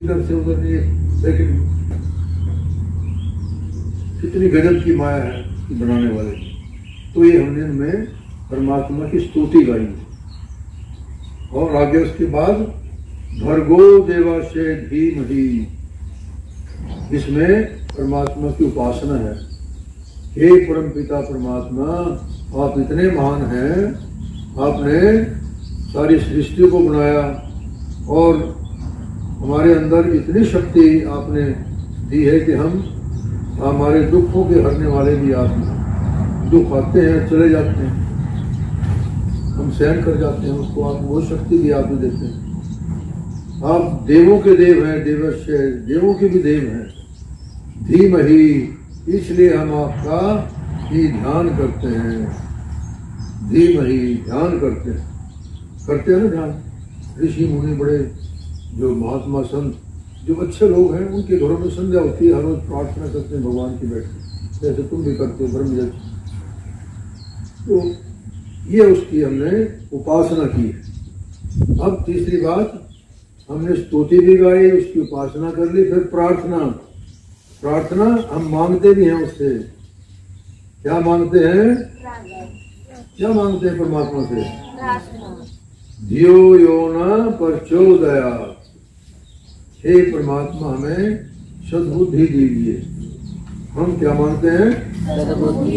इधर से उधर नहीं, लेकिन कितनी गजब की माया है बनाने वाले की। तो ये हमने में परमात्मा की स्तुति गाई और आगे उसके बाद भर्गो देवाशय धीमहि, इसमें परमात्मा की उपासना है। हे परम पिता परमात्मा, आप इतने महान हैं, आपने सारी सृष्टि को बनाया और हमारे अंदर इतनी शक्ति आपने दी है कि हम हमारे दुखों के हरने वाले भी आप हैं। दुख आते हैं चले जाते हैं, हम सहन कर जाते हैं उसको, आप वो शक्ति भी आप देते हैं। आप देवों के देव हैं, देवस्य देवों के भी देव हैं। धीमहि, इसलिए हम आपका ही ध्यान करते हैं। धीमहि, ध्यान करते हैं ना ध्यान। ऋषि मुनि बड़े जो महात्मा संत जो अच्छे लोग हैं, उनके घरों में संध्या होती है, हर रोज प्रार्थना करते हैं भगवान की बैठ के, जैसे तुम भी करते हो ब्रह्मजन। तो ये उसकी हमने उपासना की है। अब तीसरी बात, हमने स्तुति भी गाई, उसकी उपासना कर ली, फिर प्रार्थना हम मांगते भी हैं उससे। क्या मांगते हैं? क्या मांगते हैं परमात्मा से? धियो यो न प्रचोदयात्, हे परमात्मा हमें सद्बुद्धि दीजिए। हम क्या मांगते हैं?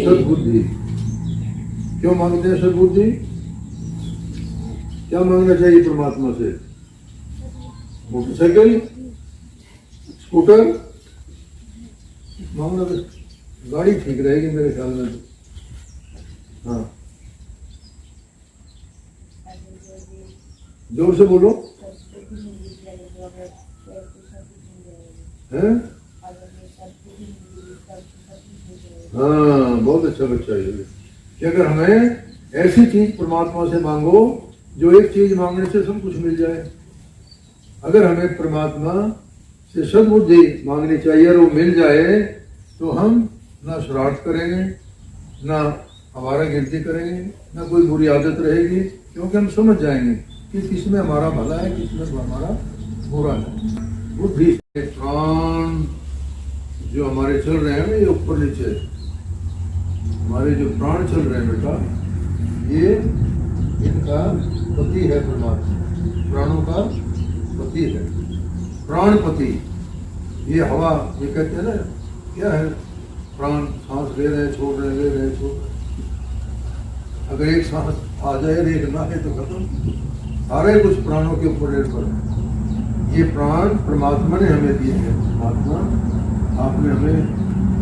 सद्बुद्धि। क्यों मांगते हैं सद्बुद्धि? क्या मांगना चाहिए परमात्मा से? मोटरसाइकिल, स्कूटर मांगना, तो गाड़ी ठीक रहेगी मेरे ख्याल में। हाँ, जोर से बोलो। हैं? हाँ, बहुत अच्छा बच्चा है कि अगर हमें ऐसी चीज परमात्मा से मांगो जो एक चीज मांगने से सब कुछ मिल जाए। अगर हमें परमात्मा से सद्बुद्धि मांगनी चाहिए और वो मिल जाए तो हम ना शरारत करेंगे, ना हमारा गिनती करेंगे, ना कोई बुरी आदत रहेगी, क्योंकि हम समझ जाएंगे कि किसमें हमारा भला है, किसमें हमारा बुरा है। बुद्धि से प्राण जो हमारे चल रहे हैं ना, ये ऊपर नीचे हमारे जो प्राण चल रहे हैं बेटा, ये इनका पति है परमात्मा, प्राणों का पति है, प्राणपति। ये हवा, ये कहते हैं ना, क्या है? प्राण सांस ले रहे, छोड़ रहे, ले रहे, छोड़ रहे। अगर एक सांस आ जाए और एक ना है तो खत्म। सारे कुछ प्राणों के ऊपर निर्भर है। ये प्राण परमात्मा ने हमें दिए हैं। परमात्मा आपने हमें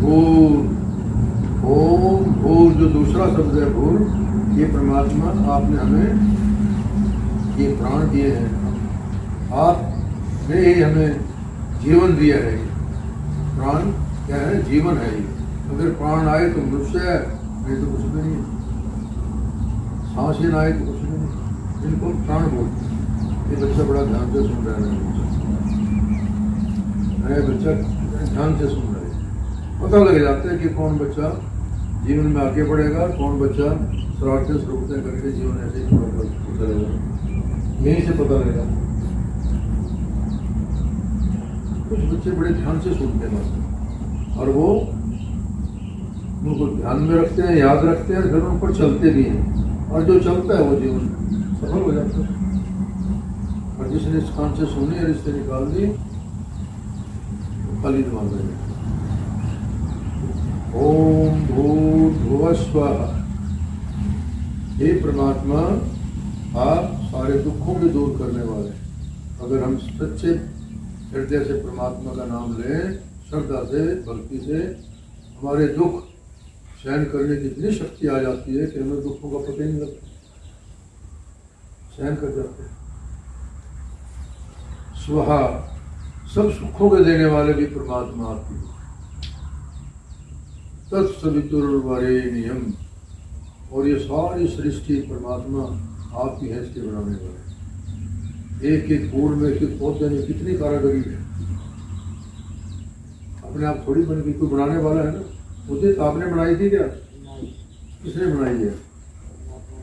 भूर, ओम भूर, जो दूसरा शब्द है भूर, ये परमात्मा आपने हमें ये प्राण दिए हैं। आपने हमें जीवन दिया है। प्राण क्या है? जीवन है। ये अगर प्राण आए तो मनुष्य है, नहीं तो कुछ भी नहीं। सांस ही ना आए तो कुछ भी नहीं। इनको प्राण बोलते हैं। ये बच्चा बड़ा ध्यान से सुन रहा है, बच्चा ध्यान से सुन रहा है। पता लग जाता है कि कौन बच्चा जीवन में आगे बढ़ेगा, कौन बच्चा शरारतें शुरुआतें करके जीवन ऐसे ही पूरा चलेगा। यहीं से पता लगेगा। कुछ बच्चे बड़े ध्यान से सुनते हैं और वो उनको ध्यान में रखते हैं, याद रखते हैं, फिर उन पर चलते भी हैं, और जो चलता है वो जीवन सफल हो जाता है। और जिसने इस कान से सुनी और इससे निकाल दी, खाली दिमाग में। ओम भूर्भुवः स्वः, हे परमात्मा आप सारे दुखों के दूर करने वाले। अगर हम सच्चे हृदय से परमात्मा का नाम लें, श्रद्धा से, भक्ति से, हमारे दुख सहन करने की इतनी शक्ति आ जाती है कि हमें दुखों का पता ही नहीं लगता, सहन कर जाते हैं। स्वहा, सब सुखों के देने वाले भी परमात्मा आपकी। तत्सवितुर्वरेण्यम, और ये सारी सृष्टि परमात्मा आपकी है, इसके बनाने वाले। एक एक फूल में, एक एक पौधे में कितनी कारीगरी है। अपने आप थोड़ी बन गई, कोई बनाने वाला है ना। मुझे तो आपने बनाई थी क्या? किसने बनाई है?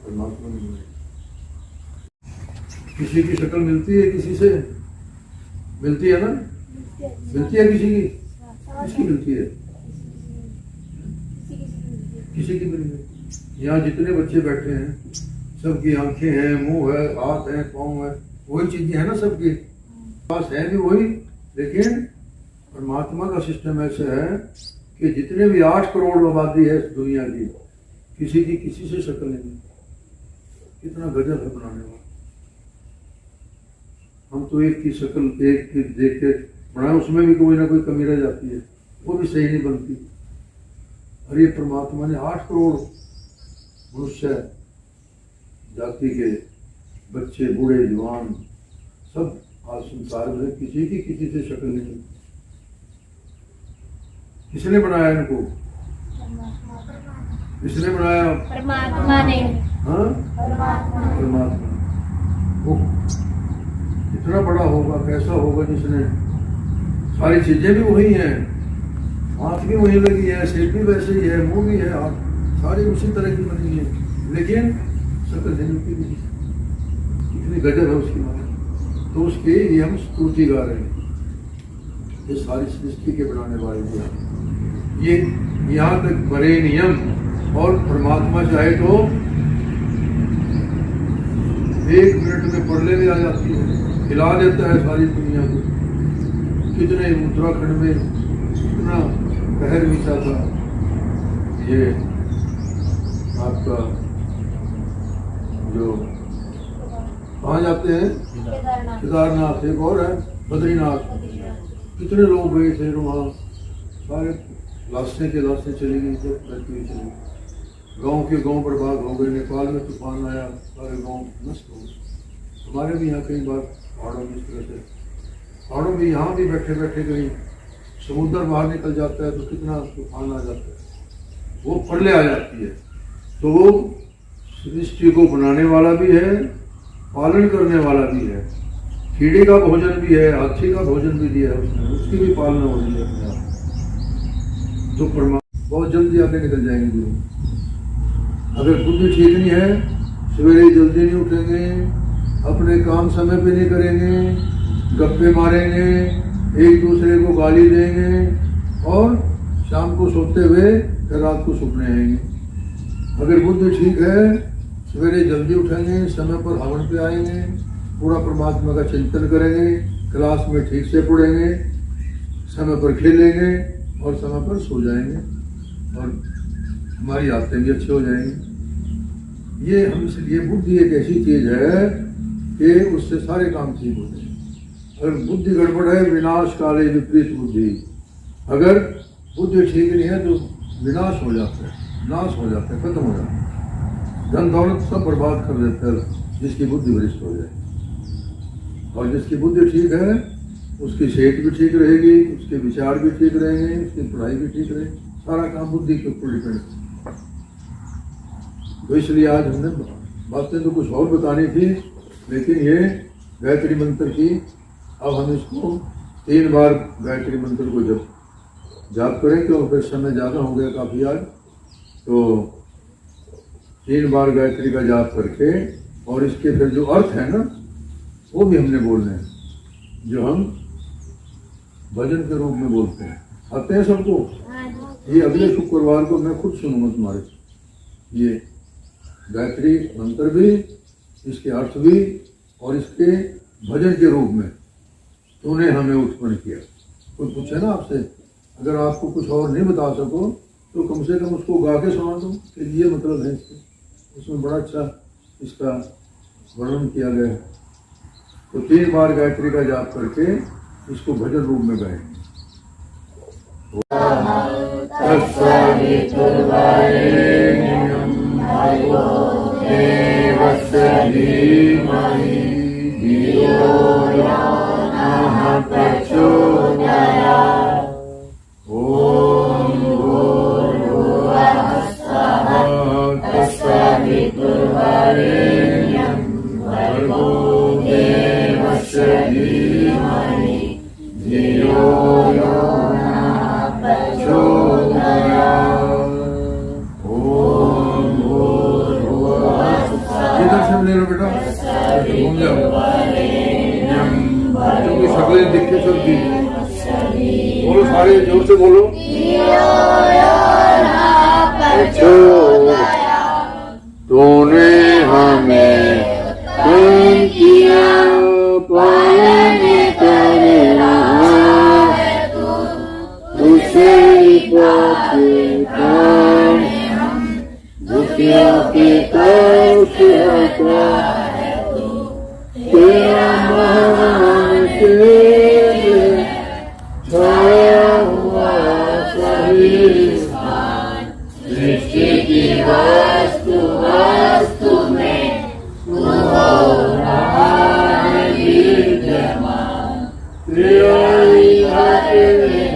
परमात्मा ने बनाई। किसी की शक्ल मिलती है किसी से? मिलती है ना? मिलती है किसी की? किसकी मिलती है? किसी की मिलती है। यहाँ जितने बच्चे बैठे हैं सबकी आंखें हैं, मुंह है, हाथ है, पाँव है, वही चीजें हैं ना सबके पास, है भी वही। लेकिन परमात्मा का सिस्टम ऐसा है कि जितने भी 8 करोड़ आबादी है इस दुनिया की, किसी की किसी से शक्ल नहीं। कितना गजब है बनाने वाला। हम तो एक की शक्ल एक की देख के बनाए, उसमें भी कोई ना कोई कमी रह जाती है, वो भी सही नहीं बनती। और ये परमात्मा ने 8 करोड़ मनुष्य जाति के बच्चे, बूढ़े, जवान सब आज संसार में किसी की किसी से शक्ल नहीं। किसने बनाया इनको? किसने बनाया? परमात्मा ने। हाँ, परमात्मा। वो इतना बड़ा होगा, कैसा होगा जिसने सारी चीजें भी वही हैं, हाथ भी वही लगी है, सिर भी वैसे ही है, मुंह भी है, हाथ सारी उसी तरह की बनी है, लेकिन शक्ल नहीं होती किसी। कितनी गजब है उसकी बात। तो उसकी ये हम स्तुति गा रहे हैं, ये सारी सृष्टि के बनाने वाले भी। ये यहाँ तक बड़े नियम, और परमात्मा चाहे तो 1 मिनट में पढ़ने में आ जाती है, हिला देता है सारी दुनिया को। कितने उत्तराखंड में कितना कहर नीचा था। ये आपका जो कहाँ जाते हैं, केदारनाथ, एक और है बद्रीनाथ, कितने लोग गए थे वहाँ, सारे लाशें के लाशें चली गई, सब करती हुई चली गई। गाँव के गाँव बर्बाद हो गए। नेपाल में तूफान आया, सारे गाँव नष्ट हो गए। हमारे भी यहाँ कई बार पहाड़ों में इस तरह से, पहाड़ों में यहाँ भी बैठे बैठे कहीं समुद्र बाहर निकल जाता है तो कितना तूफान आ जाता है, वो प्रलय आ जाती है। तो वो सृष्टि को बनाने वाला भी है, पालन करने वाला भी है। कीड़े का भोजन भी है, हाथी का भोजन भी दिया है उसने, उसकी भी पालना हो रही है अपने आप। तो परमात्मा बहुत जल्दी आगे निकल जाएंगे जीवन। अगर बुद्धि ठीक नहीं है, सवेरे जल्दी नहीं उठेंगे, अपने काम समय पे नहीं करेंगे, गप्पे मारेंगे, एक दूसरे को गाली देंगे, और शाम को सोते हुए फिर रात को सपने आएंगे। अगर बुद्धि ठीक है, सवेरे जल्दी उठेंगे, समय पर हवन पे आएंगे, पूरा परमात्मा का चिंतन करेंगे, क्लास में ठीक से पढ़ेंगे, समय पर खेलेंगे और समय पर सो जाएंगे, और हमारी आदतें भी अच्छी हो जाएंगी। ये हम इसलिए बुद्धि एक ऐसी चीज है कि उससे सारे काम ठीक होते हैं। अगर बुद्धि गड़बड़ है, विनाश काले विपरीत बुद्धि। अगर बुद्धि ठीक नहीं है तो विनाश हो जाता है, नाश हो जाता है, खत्म हो जाता है, धन दौलत सब बर्बाद कर देता है जिसकी बुद्धि भ्रष्ट हो जाए। और जिसकी बुद्धि ठीक है उसकी सेहत भी ठीक रहेगी, उसके विचार भी ठीक रहेंगे, उसकी पढ़ाई भी ठीक रहेगी, सारा काम बुद्धि के ऊपर डिपेंड है। तो इसलिए आज हमने बातें तो कुछ और बतानी थी, लेकिन ये गायत्री मंत्र की, अब हम इसको 3 बार गायत्री मंत्र को जब जाप करें, क्योंकि फिर समय ज़्यादा हो गया काफ़ी आज, तो 3 बार गायत्री का जाप करके, और इसके फिर जो अर्थ है ना वो भी हमने बोलने हैं, जो हम भजन के रूप में बोलते हैं। आते हैं सबको? ये अगले शुक्रवार को मैं खुद सुनूंगा तुम्हारे, ये गायत्री मंत्र भी, इसके अर्थ भी, और इसके भजन के रूप में तूने हमें उत्पन्न किया। कोई पूछे ना आपसे, अगर आपको कुछ और नहीं बता सको तो कम से कम उसको गा के सुना दो कि ये मतलब है इसके। उसमें बड़ा अच्छा इसका वर्णन किया गया है। तो 3 बार गायत्री का जाप करके इसको भजन रूप में गाएं। शक्लें दिख के सारे जोर से बोलो। तूने हमें उत्पन्न किया, पालन करना है तुझसे दुखियों के कष्ट हटा है तेरा महान तेज छाया हुआ सही स्थान, सृष्टि की वस्तु में तू हो रहा है विद्यमान, तेरा ही हाथ में